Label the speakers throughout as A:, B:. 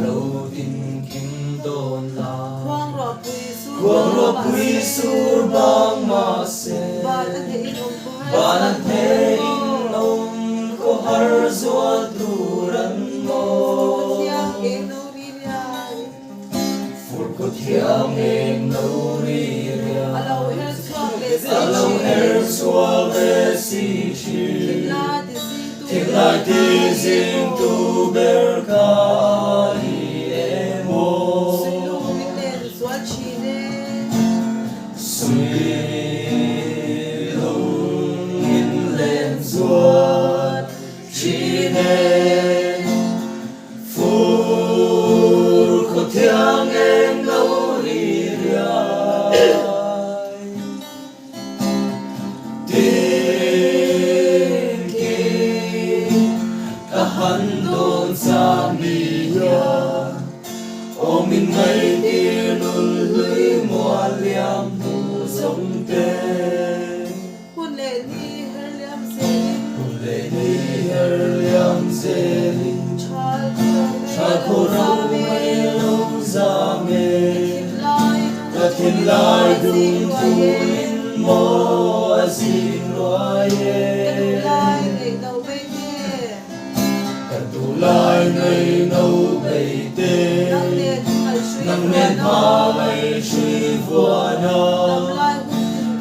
A: lâu tin kim tôn la
B: Quang
A: ro pui sur bang ma se ba nan the in ông có har zua tu ran mo phur ko thiam em nâu ri ria alo her sual ve si chi Thích lại thì riêng tu ber ca i emo suy lung in lên ruột chi nè phur có thiang em lâu đi ra hắn đồn xa mi ya ô mình ngay tia luôn lưới mùa liam thu giống tê
B: hun lệ ni her
A: liam dê linh cha khô rau mây lâu ra mê ta thiên lai đúng thu in mô a xin loa ye tu lai ngày nâu bầy tê nằm nên hoa mây truy vua na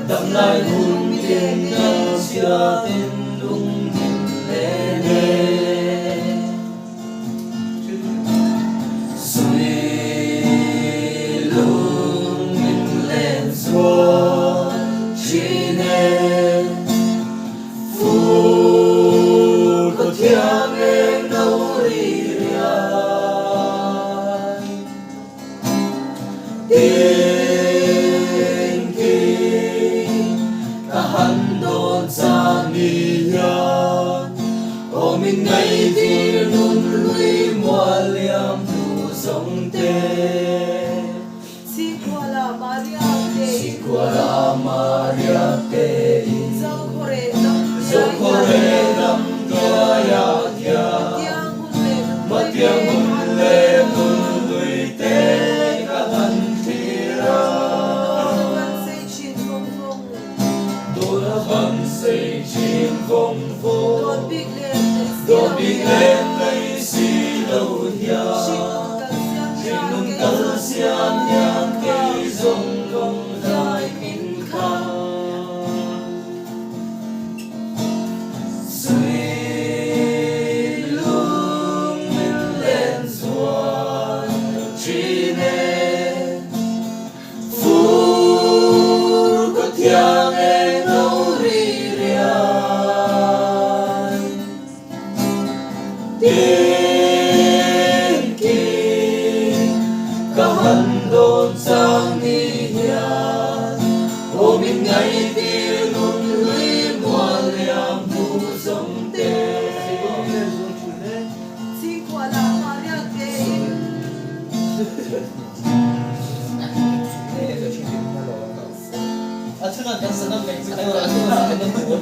A: đậm lai hùn tiền nhau xia tên lung lê nê suy lung in lên xua chi nê phù có thiang em đâu đi ra tiên kỳ cả hắn đồn xa mi ya ô mình ngay thì luôn lùi mùa liam thu giống tê si qua la maria tê dâu khore đam tia ya tia mất tiếng hôn lệ hôn lùi tê cả hân thi ra đôi hân xây chim vòng vô đôi bị lên lấy xì đầu thia chim nung tơ xian nhang cây rong rong dài in khang thiang em nâu ri rian tiên kỳ cả hắn đồn sang mi hian ô mình ngay tia luôn lưới mùa liam thu giống tê
C: 아, 천안 갔어. 난 맥주. 아, 천안 갔어. 난 먹어.